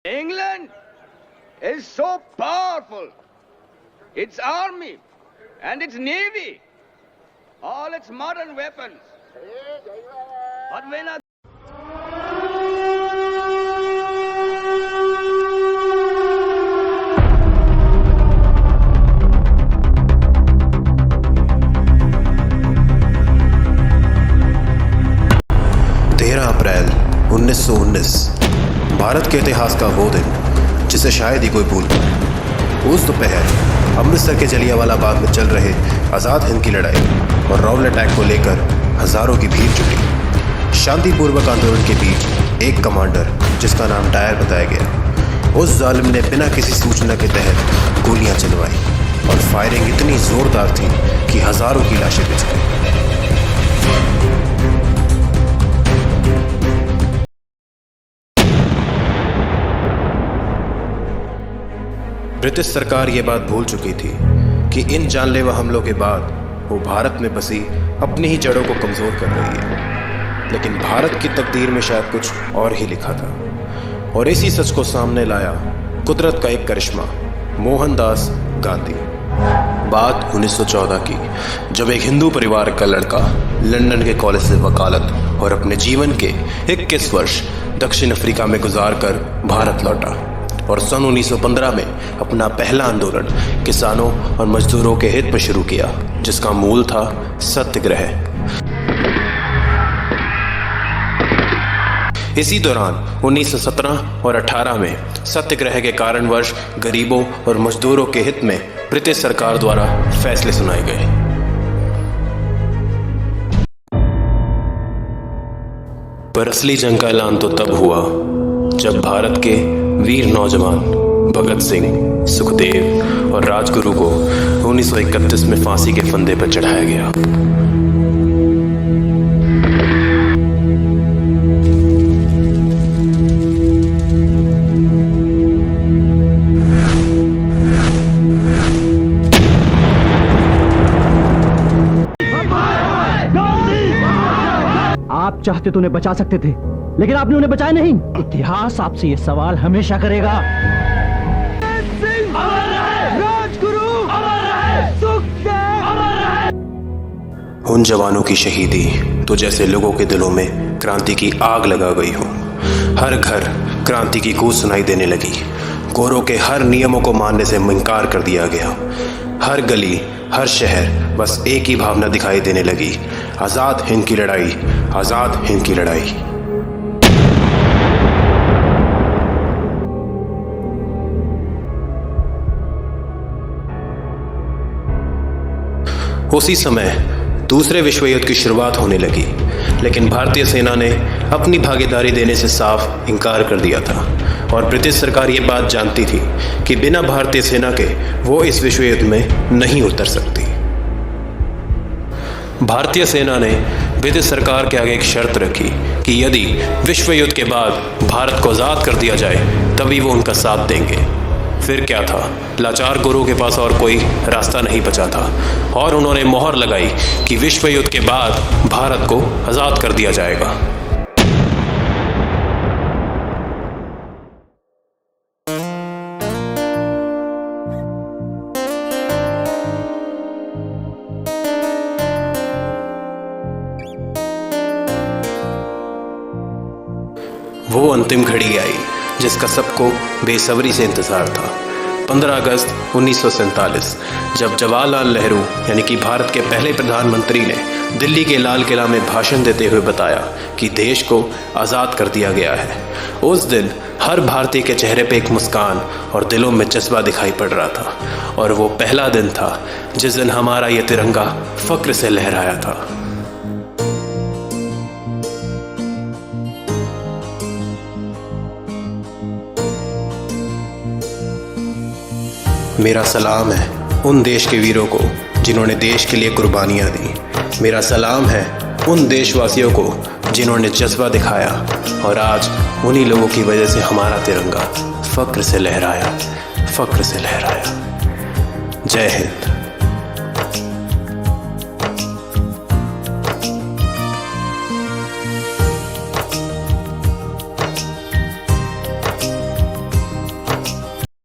England is so powerful. Its army and its navy, all its modern weapons. But when a अप्रैल 1919 भारत के इतिहास का वो दिन जिसे शायद ही कोई भूल पाए। उस दोपहर अमृतसर के जलियांवाला बाग में चल रहे आज़ाद हिंद की लड़ाई और रॉलेट एक्ट को लेकर हजारों की भीड़ जुटी। शांतिपूर्वक आंदोलन के बीच एक कमांडर जिसका नाम डायर बताया गया, उस जालिम ने बिना किसी सूचना के तहत गोलियां चलवाई और फायरिंग इतनी जोरदार थी कि हजारों की लाशें बिछ गई। ब्रिटिश सरकार ये बात भूल चुकी थी कि इन जानलेवा हमलों के बाद वो भारत में बसी अपनी ही जड़ों को कमज़ोर कर रही है। लेकिन भारत की तकदीर में शायद कुछ और ही लिखा था, और इसी सच को सामने लाया कुदरत का एक करिश्मा, मोहनदास गांधी। बात 1914 की, जब एक हिंदू परिवार का लड़का लंदन के कॉलेज से वकालत और अपने जीवन के 21 वर्ष दक्षिण अफ्रीका में गुजार कर भारत लौटा और सन 1915 में अपना पहला आंदोलन किसानों और मजदूरों के हित में शुरू किया, जिसका मूल था सत्याग्रह। इसी दौरान 1917 और 18 में सत्याग्रह के कारणवश गरीबों और मजदूरों के हित में ब्रिटिश सरकार द्वारा फैसले सुनाए गए। पर असली जंग का ऐलान तो तब हुआ जब भारत के वीर नौजवान भगत सिंह, सुखदेव और राजगुरु को 1931 में फांसी के फंदे पर चढ़ाया गया। आप चाहते तो उन्हें बचा सकते थे, लेकिन आपने उन्हें बचाया नहीं। इतिहास आपसे ये सवाल हमेशा करेगा। राजगुरु उन जवानों की शहीदी तो जैसे लोगों के दिलों में क्रांति की आग लगा गई हो। हर घर क्रांति की गूंज सुनाई देने लगी। गोरों के हर नियमों को मानने से इनकार कर दिया गया। हर गली, हर शहर बस एक ही भावना दिखाई देने लगी, आज़ाद हिंद की लड़ाई, आज़ाद हिंद की लड़ाई। उसी समय दूसरे विश्व युद्ध की शुरुआत होने लगी, लेकिन भारतीय सेना ने अपनी भागीदारी देने से साफ इनकार कर दिया था और ब्रिटिश सरकार ये बात जानती थी कि बिना भारतीय सेना के वो इस विश्व युद्ध में नहीं उतर सकती। भारतीय सेना ने ब्रिटिश सरकार के आगे एक शर्त रखी कि यदि विश्व युद्ध के बाद भारत को आज़ाद कर दिया जाए तभी वो उनका साथ देंगे। फिर क्या था, लाचार गुरु के पास और कोई रास्ता नहीं बचा था और उन्होंने मोहर लगाई कि विश्व युद्ध के बाद भारत को आज़ाद कर दिया जाएगा। वो अंतिम घड़ी आई जिसका सबको बेसब्री से इंतजार था। 15 अगस्त 1947, जब जवाहरलाल नेहरू यानी कि भारत के पहले प्रधानमंत्री ने दिल्ली के लाल किला में भाषण देते हुए बताया कि देश को आज़ाद कर दिया गया है। उस दिन हर भारतीय के चेहरे पे एक मुस्कान और दिलों में जज्बा दिखाई पड़ रहा था, और वो पहला दिन था जिस दिन हमारा ये तिरंगा फक्र से लहराया था। मेरा सलाम है उन देश के वीरों को जिन्होंने देश के लिए कुर्बानियाँ दी। मेरा सलाम है उन देशवासियों को जिन्होंने जज्बा दिखाया, और आज उन्हीं लोगों की वजह से हमारा तिरंगा फक्र से लहराया, फक्र से लहराया। जय हिंद।